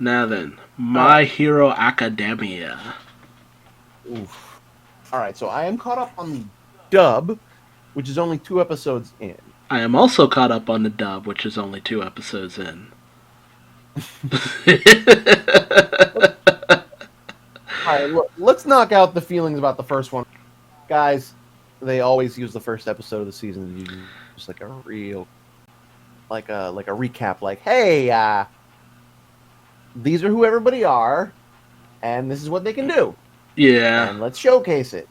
Now then, All right. My Hero Academia. Oof. All right, so I am caught up on the dub, which is only 2 episodes in. I am also caught up on the dub, which is only 2 episodes in. All right, look, let's knock out the feelings about the first one, guys. They always use the first episode of the season to do just like a real, like a recap. Like, hey, these are who everybody are, and this is what they can do, Yeah. and let's showcase it.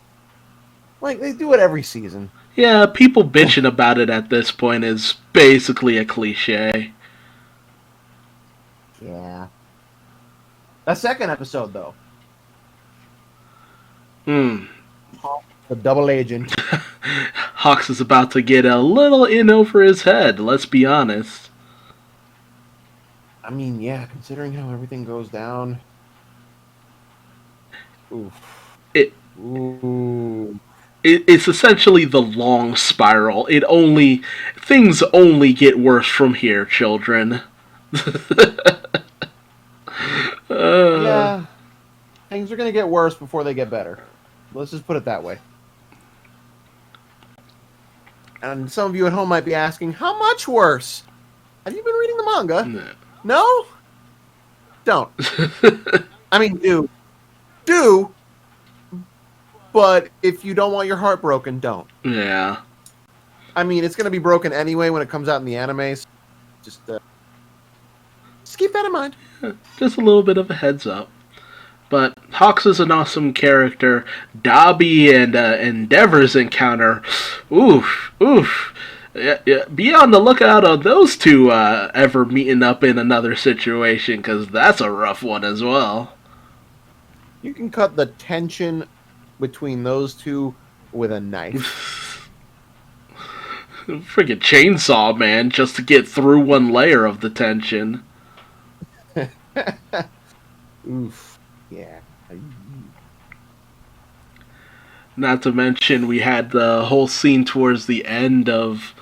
Like they do it every season. Yeah, people bitching about it at this point is basically a cliche. Yeah. That second episode, though, Hmm. the double agent. Hawks is about to get a little in over his head, let's be honest. I mean, yeah, considering how everything goes down. Oof. Ooh. It's essentially the long spiral. Things only get worse from here, children. Yeah. Things are going to get worse before they get better. Let's just put it that way. And some of you at home might be asking, how much worse? Have you been reading the manga? No? Don't. I mean, do. But if you don't want your heart broken, don't. Yeah. I mean, it's going to be broken anyway when it comes out in the anime. So just keep that in mind. Just a little bit of a heads up. But Hawks is an awesome character. Dobby and Endeavor's encounter. Oof. Yeah, be on the lookout of those two ever meeting up in another situation, because that's a rough one as well. You can cut the tension between those two with a knife. Friggin' chainsaw, man, just to get through one layer of the tension. Oof. Yeah. Not to mention, we had the whole scene towards the end of,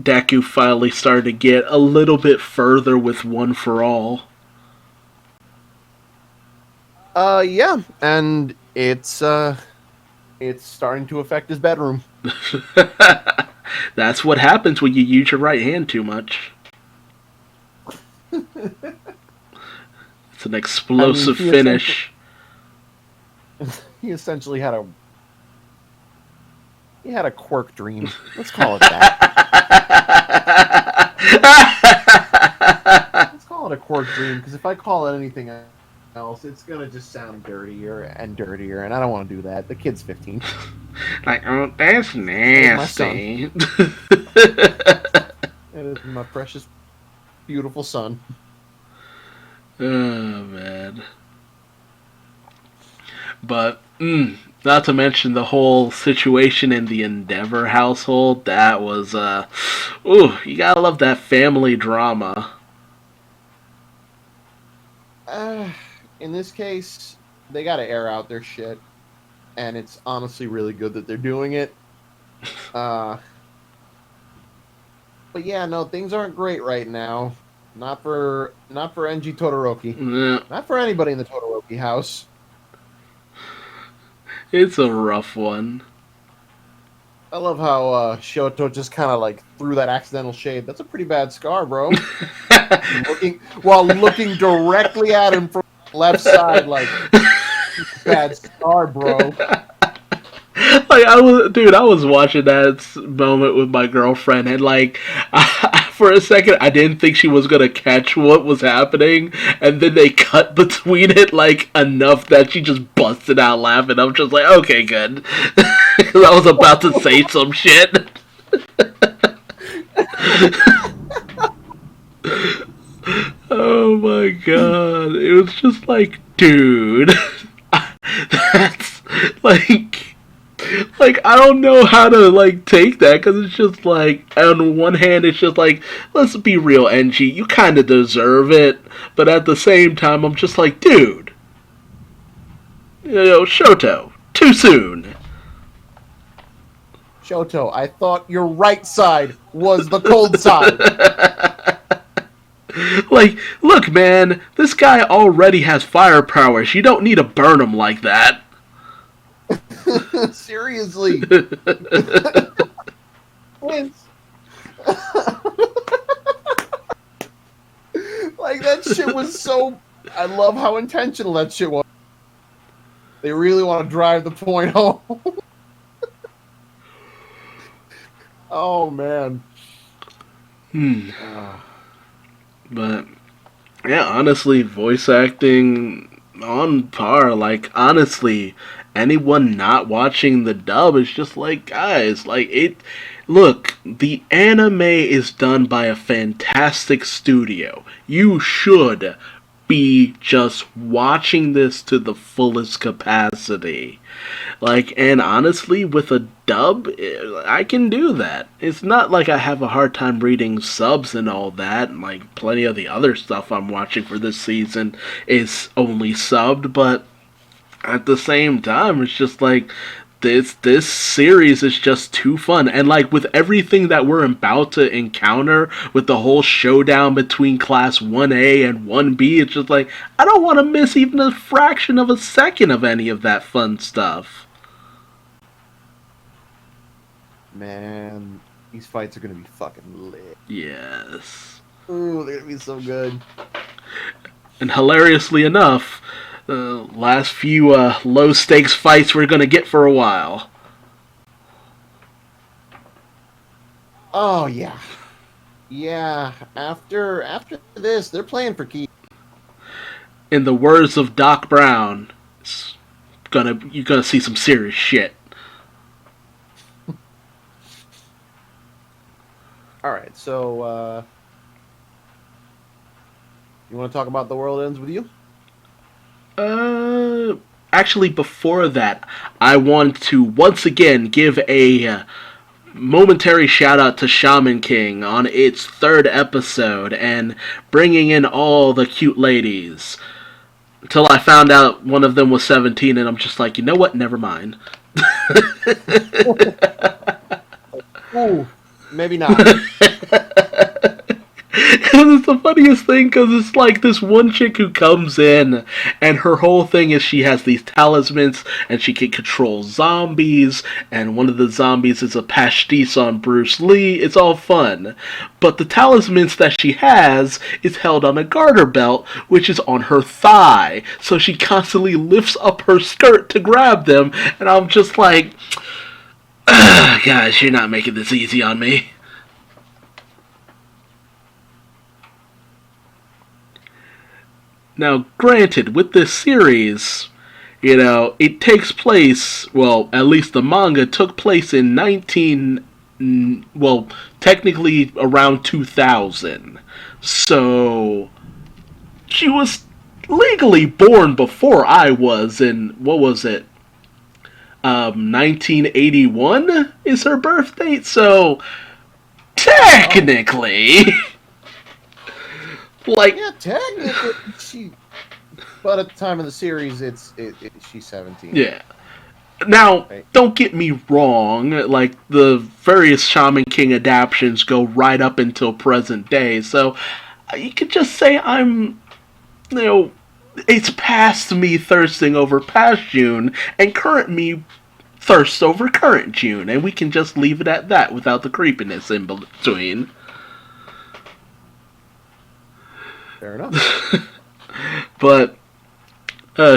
Deku finally started to get a little bit further with One for All. Yeah, and it's starting to affect his bedroom. That's what happens when you use your right hand too much. It's an explosive finish. He essentially had a quirk dream. Let's call it that. Let's call it a quirk dream, because if I call it anything else, it's gonna just sound dirtier and dirtier, and I don't want to do that. The kid's 15. Like, oh, that's nasty. It is my precious, beautiful son. Oh, man. But, not to mention the whole situation in the Endeavor household. That was, you gotta love that family drama. In this case, they gotta air out their shit, and it's honestly really good that they're doing it. But yeah, no, things aren't great right now. Not for NG Todoroki. Yeah. Not for anybody in the Todoroki house. It's a rough one. I love how Shoto just kind of like threw that accidental shade. That's a pretty bad scar, bro. while looking directly at him from the left side, like, bad scar, bro. Like, I was watching that moment with my girlfriend, and like, for a second, I didn't think she was gonna catch what was happening, and then they cut between it like enough that she just busted out laughing. I'm just like, okay, good, because I was about to say some shit. Oh my god, it was just like, dude, that's like I don't know how to like take that, because it's just like, on one hand it's just like, let's be real, NG, you kind of deserve it, but at the same time I'm just like, dude, Shoto, too soon. Shoto, I thought your right side was the cold side. Like, look, man, this guy already has fire powers. You don't need to burn him like that. Seriously. Twins. Like, that shit was so... I love how intentional that shit was. They really want to drive the point home. Oh, man. But, yeah, honestly, voice acting on par. Like, honestly, anyone not watching the dub is just like, guys, like, it. Look, the anime is done by a fantastic studio. You should be just watching this to the fullest capacity. Like, and honestly, with a dub, I can do that. It's not like I have a hard time reading subs and all that. And like, plenty of the other stuff I'm watching for this season is only subbed, but at the same time, it's just like, this series is just too fun. And like, with everything that we're about to encounter with the whole showdown between class 1A and 1B, it's just like, I don't want to miss even a fraction of a second of any of that fun stuff. Man, these fights are gonna be fucking lit. Yes. Ooh, they're gonna be so good. And hilariously enough, the last few low stakes fights we're gonna get for a while. Oh yeah, yeah. After this, they're playing for keeps. In the words of Doc Brown, you're gonna see some serious shit. All right, so you want to talk about The World Ends With You? Actually, before that, I want to once again give a momentary shout out to Shaman King on its third episode and bringing in all the cute ladies. Until I found out one of them was 17, and I'm just like, you know what? Never mind. Ooh, maybe not. It's the funniest thing because it's like this one chick who comes in and her whole thing is she has these talismans and she can control zombies, and one of the zombies is a pastiche on Bruce Lee. It's all fun. But the talismans that she has is held on a garter belt, which is on her thigh. So she constantly lifts up her skirt to grab them, and I'm just like, guys, you're not making this easy on me. Now, granted, with this series, it takes place, well, at least the manga took place in well, technically around 2000. So, she was legally born before I was in, what was it? 1981 is her birth date, so technically... Like, yeah, technically, but at the time of the series, she's 17. Yeah. Now, don't get me wrong. Like, the various Shaman King adaptions go right up until present day. So, you could just say it's past me thirsting over past June, and current me thirsts over current June. And we can just leave it at that without the creepiness in between. Fair enough. But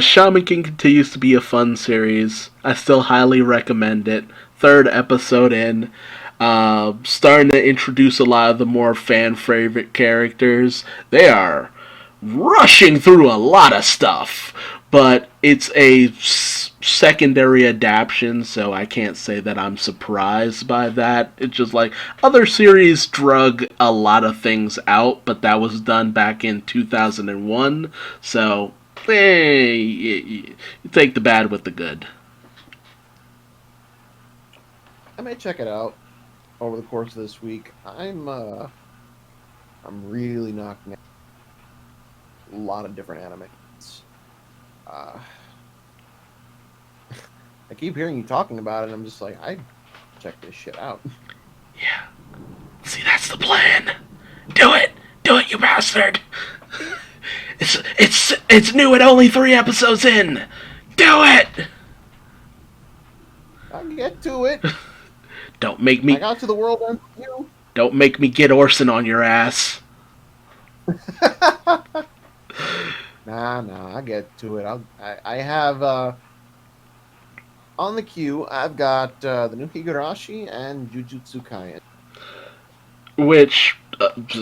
Shaman King continues to be a fun series. I still highly recommend it. Third episode in. Starting to introduce a lot of the more fan favorite characters. They are rushing through a lot of stuff. But it's a secondary adaptation, so I can't say that I'm surprised by that. It's just like, other series drug a lot of things out, but that was done back in 2001, so, you take the bad with the good. I may check it out over the course of this week. I'm really knocking out a lot of different animes. I keep hearing you talking about it, and I'm just like, I check this shit out. Yeah. See, that's the plan. Do it! Do it, you bastard! It's new and only 3 episodes in! Do it! I'll get to it. Don't make me... I got to the world end with you. Don't make me get Orson on your ass. Nah, I get to it. I have on the queue. I've got the new Higarashi and Jujutsu Kaisen. Which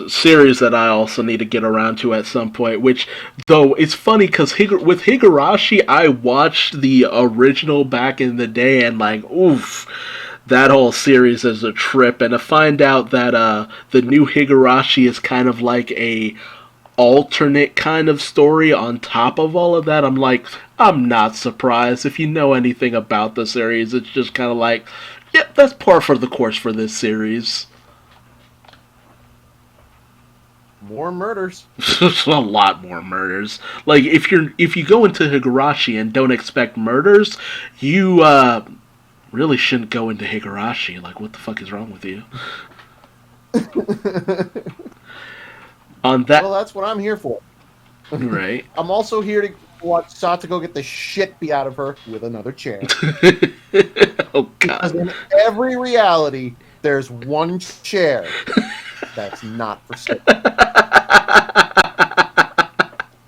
series that I also need to get around to at some point. Which, though, it's funny because with Higarashi, I watched the original back in the day, and like, oof, that whole series is a trip. And to find out that the new Higarashi is kind of like a alternate kind of story on top of all of that, I'm like, I'm not surprised. If you know anything about the series, it's just kind of like, yep, that's par for the course for this series. More murders. A lot more murders. Like, if you go into Higurashi and don't expect murders, you really shouldn't go into Higurashi. Like, what the fuck is wrong with you? On that, Well, that's what I'm here for. right? I'm also here to watch Satsuko get the shit beat out of her with another chair. Oh Because god. in every reality, there's one chair that's not for sale.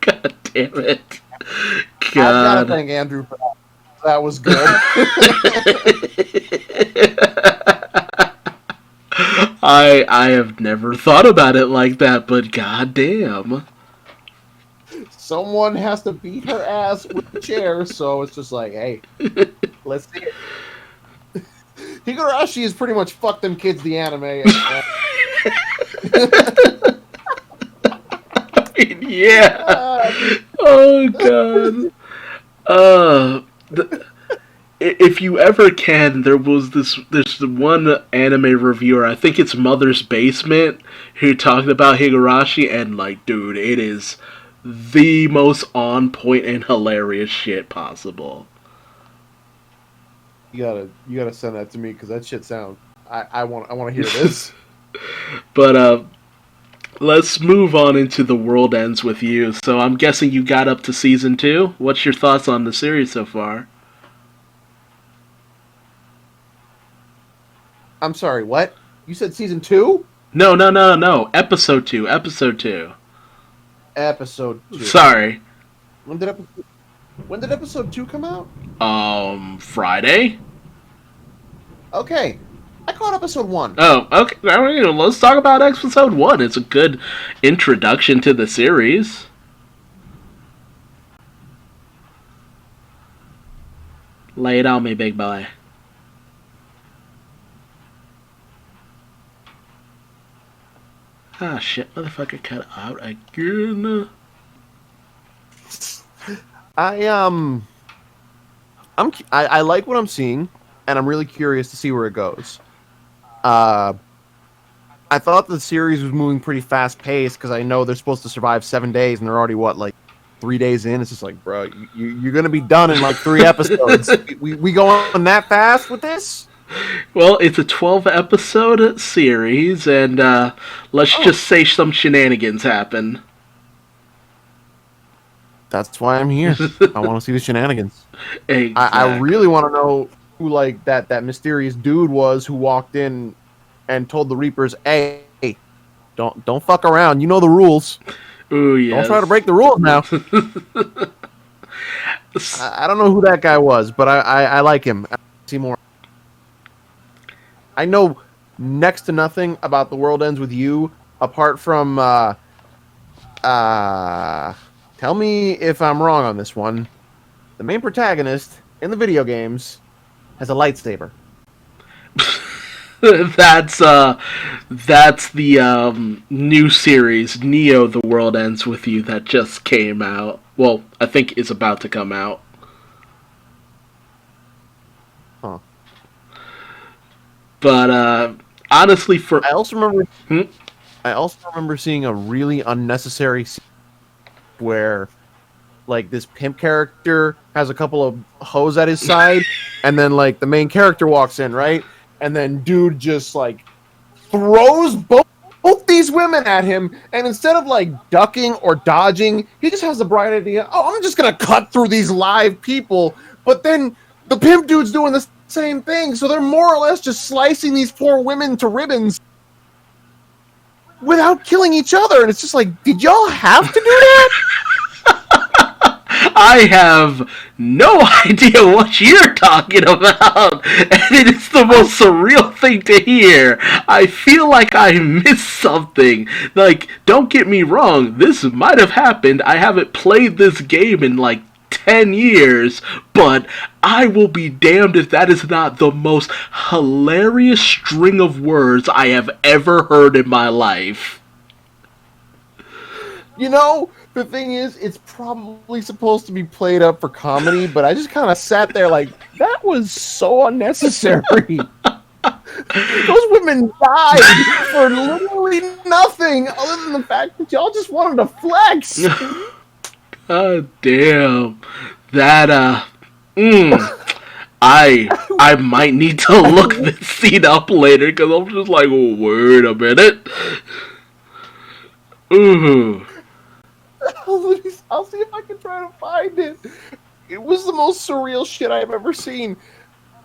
God damn it. I've got to God. thank Andrew for that. That was good. I have never thought about it like that, but god damn. Someone has to beat her ass with the chair, so it's just like, hey, let's see it. Higurashi has pretty much fucked them kids the anime. I mean, yeah. Oh god. If you ever can, there's one anime reviewer, I think it's Mother's Basement, who talked about Higurashi, and like, dude, it is the most on point and hilarious shit possible. You gotta send that to me because that shit sounds. I want to hear this. But let's move on into The World Ends With You. So I'm guessing you got up to season 2. What's your thoughts on the series so far? I'm sorry, what? You said season 2? No. Episode 2. Episode 2. Episode 2. Sorry. When did episode 2 come out? Friday? Okay. I caught episode 1. Oh, okay. All right, let's talk about episode 1. It's a good introduction to the series. Lay it on me, big boy. Ah, shit, motherfucker, cut out again. I like what I'm seeing, and I'm really curious to see where it goes. I thought the series was moving pretty fast paced because I know they're supposed to survive 7 days, and they're already 3 days in. It's just like, bro, you're gonna be done in 3 episodes. we go on that fast with this? Well, it's a 12-episode series, and let's just say some shenanigans happen. That's why I'm here. I want to see the shenanigans. Exactly. I really want to know who that mysterious dude was who walked in and told the Reapers, "Hey, don't fuck around. You know the rules. Ooh, yes. Don't try to break the rules now." I don't know who that guy was, but I like him. I see more. I know next to nothing about The World Ends With You, apart from tell me if I'm wrong on this one. The main protagonist in the video games has a lightsaber. That's the new series, Neo: The World Ends With You, that just came out. Well, I think is about to come out. Huh. But honestly, I also remember seeing a really unnecessary scene where this pimp character has a couple of hoes at his side, and then the main character walks in, right? And then dude just throws both the these women at him, and instead of like ducking or dodging, he just has the bright idea, oh, I'm just gonna cut through these live people. But then the pimp dude's doing the same thing, so they're more or less just slicing these poor women to ribbons without killing each other. And it's just like, did y'all have to do that? I have no idea what you're talking about, and it is the most surreal thing to hear. I feel like I missed something. Like, don't get me wrong, this might have happened. I haven't played this game in like 10 years, but I will be damned if that is not the most hilarious string of words I have ever heard in my life. You know, the thing is, it's probably supposed to be played up for comedy, but I just kind of sat there like, that was so unnecessary. Those women died for literally nothing other than the fact that y'all just wanted to flex. God damn. That, I might need to look this scene up later, because I'm just like, oh, wait a minute. Ooh. I'll see if I can try to find it. It was the most surreal shit I've ever seen.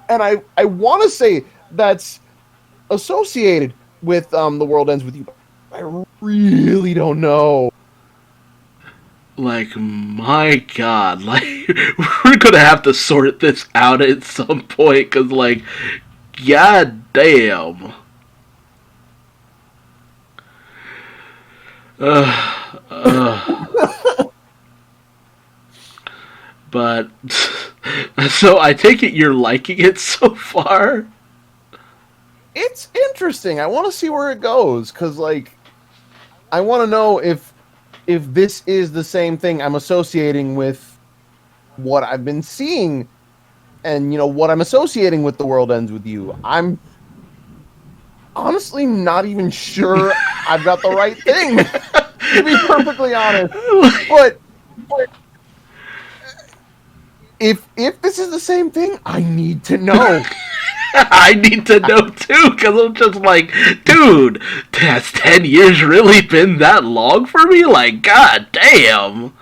And I want to say that's associated with The World Ends With You. I really don't know. Like, my God. Like, we're gonna have to sort this out at some point, because, like, god damn. But, so I take it you're liking it so far? It's interesting. I want to see where it goes, because, like, I want to know if this is the same thing I'm associating with what I've been seeing, and, you know, what I'm associating with The World Ends With You. I'm honestly not even sure I've got the right thing, to be perfectly honest. But if this is the same thing, I need to know. I need to know too, because I'm just like, dude, has 10 years really been that long for me? Like, god damn.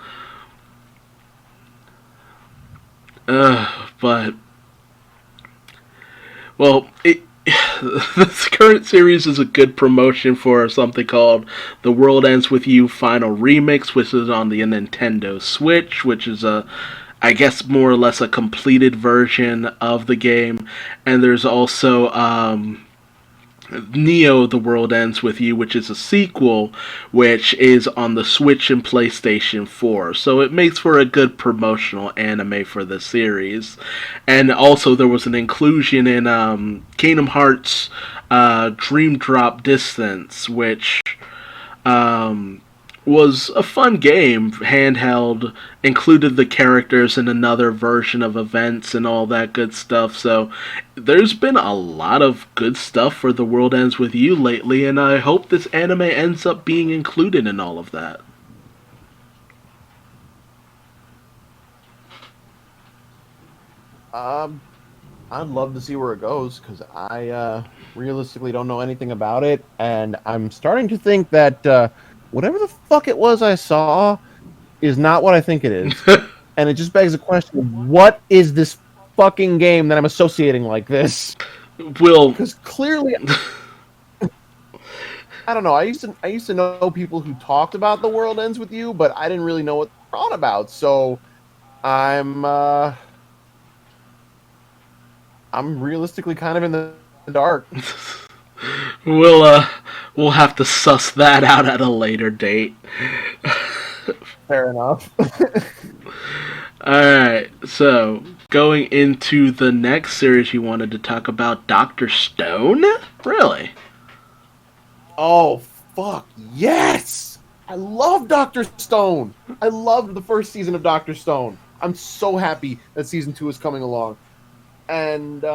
But, well, this current series is a good promotion for something called The World Ends With You Final Remix, which is on the Nintendo Switch, which is I guess more or less a completed version of the game. And there's also Neo The World Ends With You, which is a sequel, which is on the Switch and PlayStation 4. So it makes for a good promotional anime for the series. And also there was an inclusion in Kingdom Hearts Dream Drop Distance, which was a fun game, handheld, included the characters in another version of events and all that good stuff. So there's been a lot of good stuff for The World Ends With You lately, and I hope this anime ends up being included in all of that. I'd love to see where it goes, because I realistically don't know anything about it, and I'm starting to think that whatever the fuck it was I saw is not what I think it is. And it just begs the question, what is this fucking game that I'm associating like this? Because clearly, I don't know. I used to know people who talked about The World Ends With You, but I didn't really know what they're on about. So I'm realistically kind of in the dark. We'll have to suss that out at a later date. Fair enough. Alright, so going into the next series you wanted to talk about, Dr. Stone? Really? Oh, fuck, yes! I love Dr. Stone! I loved the first season of Dr. Stone. I'm so happy that season 2 is coming along. And,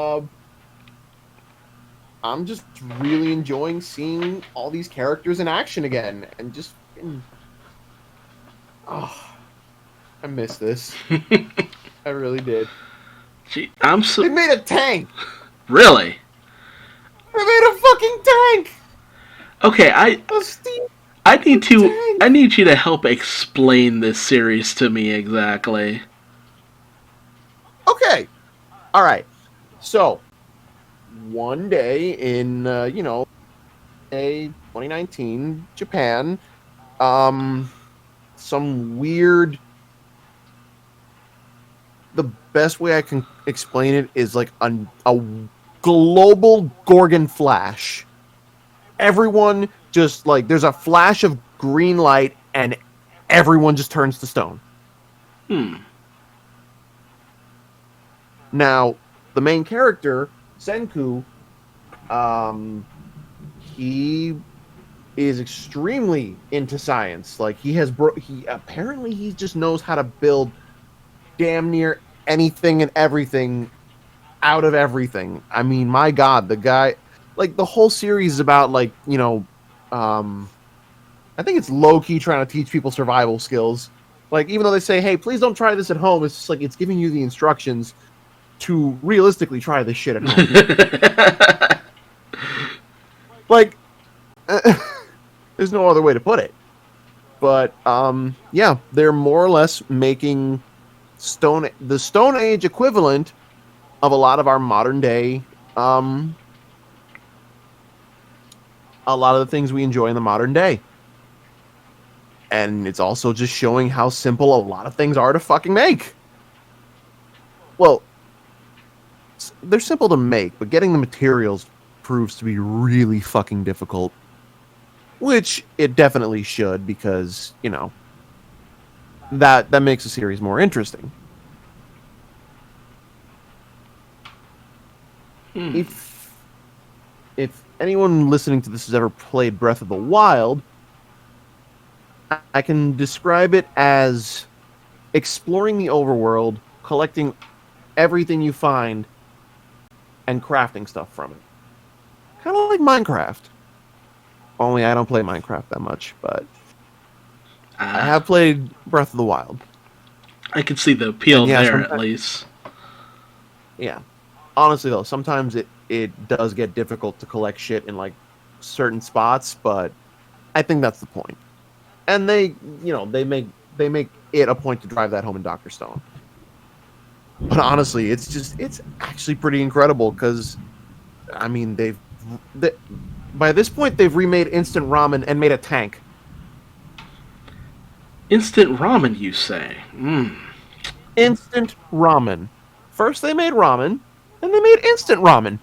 I'm just really enjoying seeing all these characters in action again, and just, I miss this. I really did. Gee, They made a tank. Really? They made a fucking tank. Okay, A steam I need to I tank. need you to help explain this series to me exactly. Okay. All right. So one day in a 2019 Japan, um, some weird. The best way I can explain it is like a global Gorgon flash. Everyone just like there's a flash of green light and everyone just turns to stone. Hmm. Now, the main character, Senku, um, he is extremely into science. Like he apparently he just knows how to build damn near anything and everything out of everything. I mean, my God, the guy, like the whole series is about like um, I think it's low key trying to teach people survival skills. Like even though they say, "Hey, please don't try this at home," it's just like it's giving you the instructions to realistically try this shit at home. Like, there's no other way to put it. But yeah, they're more or less making the Stone Age equivalent of a lot of our modern day, um, a lot of the things we enjoy in the modern day. And it's also just showing how simple a lot of things are to fucking make. Well, they're simple to make, but getting the materials proves to be really fucking difficult. Which it definitely should, because, that makes the series more interesting. Hmm. If anyone listening to this has ever played Breath of the Wild, I can describe it as exploring the overworld, collecting everything you find, and crafting stuff from it. Kind of like Minecraft. Only I don't play Minecraft that much, but I have played Breath of the Wild. I can see the appeal And yeah, there at least. yeah. Honestly though, sometimes it does get difficult to collect shit in like certain spots, but I think that's the point. And they make it a point to drive that home in Dr. Stone. But honestly, it's actually pretty incredible because I mean by this point they've remade instant ramen and made a tank. Instant ramen, you say? Hmm. Instant ramen. First they made ramen, and they made instant ramen.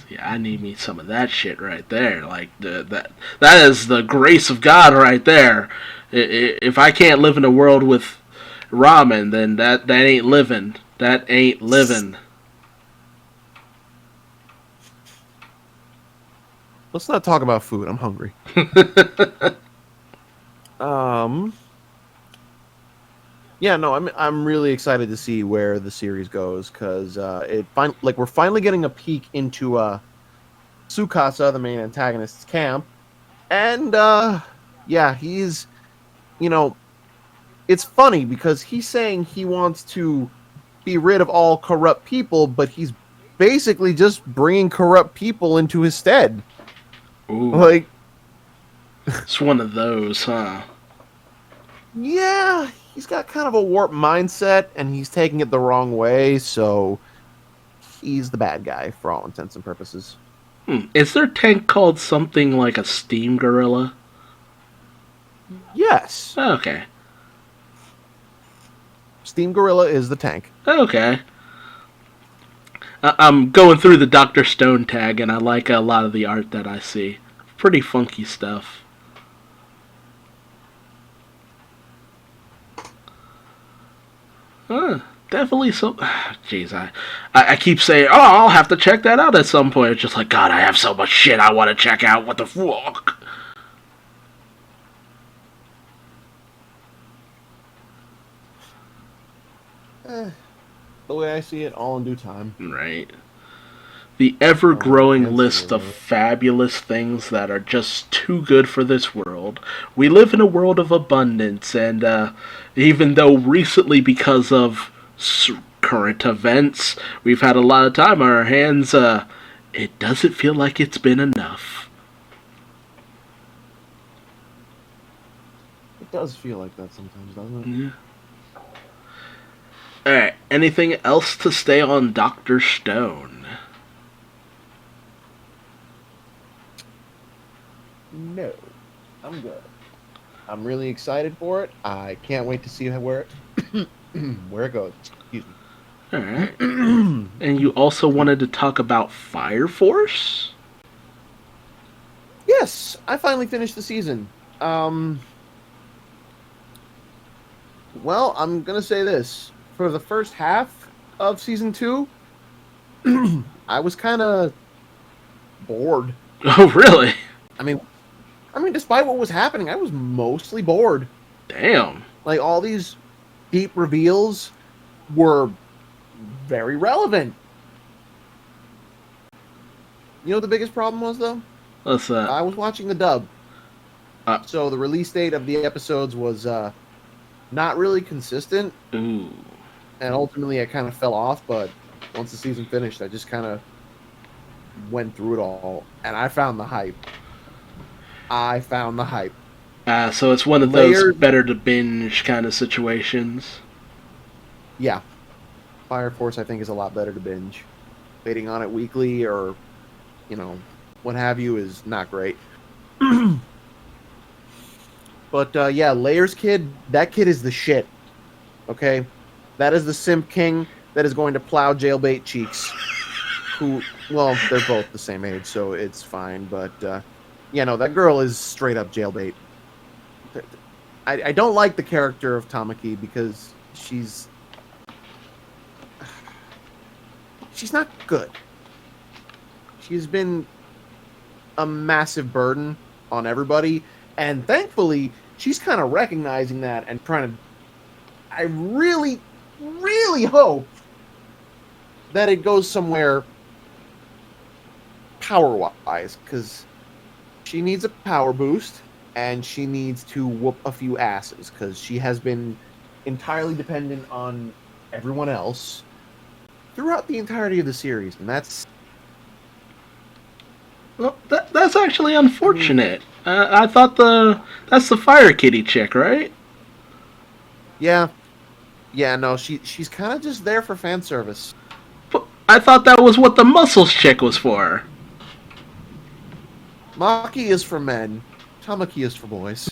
Yeah, I need me some of that shit right there. Like that is the grace of God right there. If I can't live in a world with ramen, then that ain't living. That ain't living. Let's not talk about food. I'm hungry. Um yeah, no, I'm really excited to see where the series goes because we're finally getting a peek into Tsukasa, the main antagonist's camp, and yeah, he's you know it's funny because he's saying he wants to be rid of all corrupt people, but he's basically just bringing corrupt people into his stead. Ooh, Like, it's one of those, huh? yeah, he's got kind of a warped mindset, and he's taking it the wrong way, so he's the bad guy for all intents and purposes. Is their tank called something like a steam gorilla? Yes, Okay. Steam Gorilla is the tank. Okay. I'm going through the Dr. Stone tag, and I like a lot of the art that I see. Pretty funky stuff. Definitely some. Jeez, I keep saying, oh, I'll have to check that out at some point. It's just like, God, I have so much shit I want to check out. What the fuck? The way I see it, all in due time. Right. The ever growing list of Absolutely. fabulous things that are just too good for this world. We live in a world of abundance, and even though recently, because of current events, we've had a lot of time on our hands, it doesn't feel like it's been enough. does feel like that sometimes, doesn't it? Yeah. Alright, anything else to stay on Dr. Stone? No, I'm good. I'm really excited for it. I can't wait to see where it goes. Excuse me. Alright. And you also wanted to talk about Fire Force? Yes, I finally finished the season. Well, I'm gonna say this. For the first half of season 2, I was kind of bored. Oh, really? I mean, despite what was happening, I was mostly bored. Damn. Like, all these deep reveals were very relevant. You know what the biggest problem was, though? What's that? I was watching the dub. Uh. So the release date of the episodes was not really consistent. Ooh. And ultimately I kind of fell off, but once the season finished, I just kind of went through it all, and I found the hype. So it's one of those better to binge kind of situations. Yeah. Fire Force, I think, is a lot better to binge. Waiting on it weekly or, what have you is not great. But, yeah, Layers Kid, that kid is the shit. Okay? That is the simp king that is going to plow jailbait cheeks. Well, they're both the same age, so it's fine. But, that girl is straight up jailbait. I don't like the character of Tamaki because she's not good. She's been a massive burden on everybody, and thankfully, she's kind of recognizing that and trying to... I really, really hope that it goes somewhere power-wise, because she needs a power boost, and she needs to whoop a few asses, because she has been entirely dependent on everyone else throughout the entirety of the series, and that's... Well, that's actually unfortunate. I thought that's the Fire Kitty chick, right? Yeah. Yeah, no, she's kind of just there for fan service. But I thought that was what the Muscles chick was for. Maki is for men. Tamaki is for boys.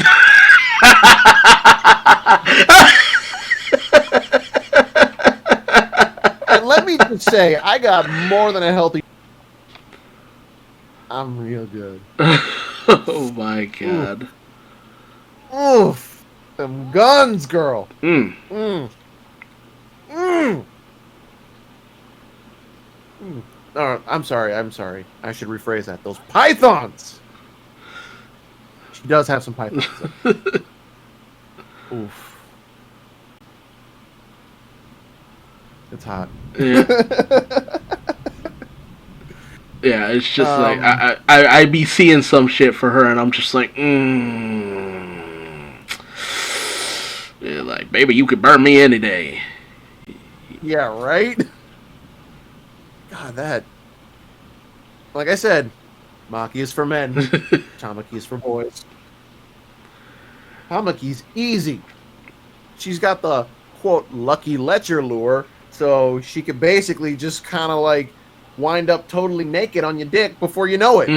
And let me just say, I got more than a healthy... I'm real good. Oh my god. Oof. Them guns, girl. Mm. I'm sorry. I should rephrase that. Those pythons. She does have some pythons. Oof. It's hot. Yeah. Yeah, it's just like I be seeing some shit for her, and I'm just like, yeah, like, baby, you could burn me any day. Yeah, right. God, that. Like I said, Maki is for men. Tamaki is for boys. Tamaki's easy. She's got the quote lucky Letcher lure, so she could basically just kind of like wind up totally naked on your dick before you know it.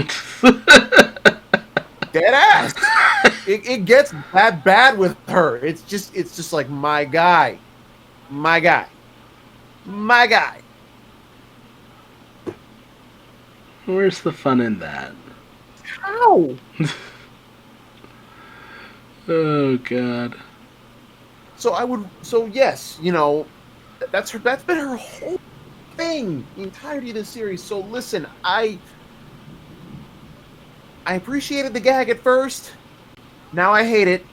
Dead ass. It gets that bad with her. It's just like my guy. Where's the fun in that? How? Oh god. So yes, that's been her whole thing, the entirety of the series. So listen, I appreciated the gag at first. Now I hate it.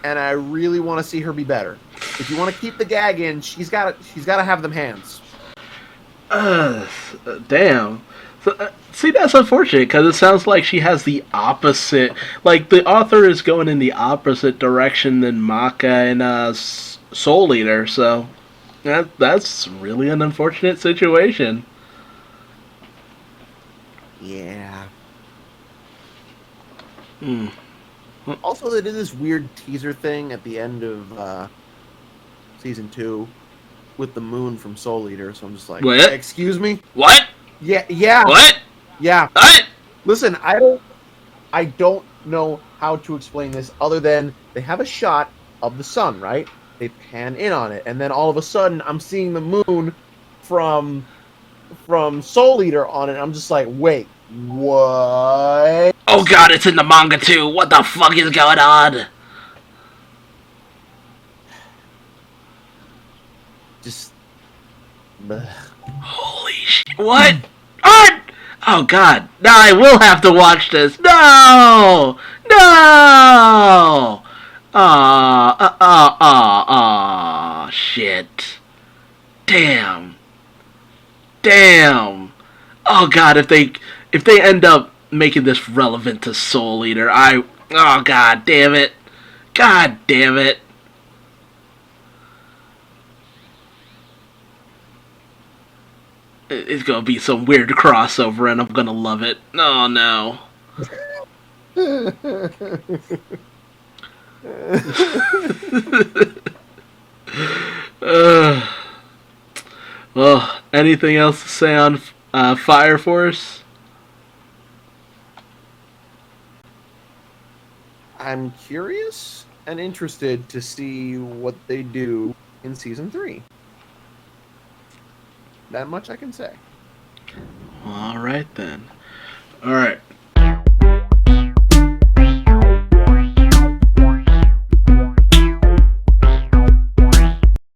And I really want to see her be better. If you want to keep the gag in, she's got to have them hands. Damn. So, see, that's unfortunate because it sounds like she has the opposite. Like the author is going in the opposite direction than Maka and Soul Eater. So that's really an unfortunate situation. Yeah. Also, they did this weird teaser thing at the end of season 2 with the moon from Soul Eater. So I'm just like, What? excuse me? What? Yeah, yeah, What? yeah. What? Listen, I don't know how to explain this other than they have a shot of the sun, right? They pan in on it, and then all of a sudden, I'm seeing the moon from Soul Eater on it. I'm just like, wait, what? Oh god, it's in the manga too. What the fuck is going on? Just. Bleh. Holy shit. What? What? Oh god. No, I will have to watch this. No! No! Shit. Damn. Damn. Oh god, if they end up making this relevant to Soul Eater, oh god damn it. God damn it. It's gonna be some weird crossover and I'm gonna love it. Oh no. uh, well, anything else to say on Fire Force? I'm curious and interested to see what they do in season 3. That much I can say. Alright then. Alright.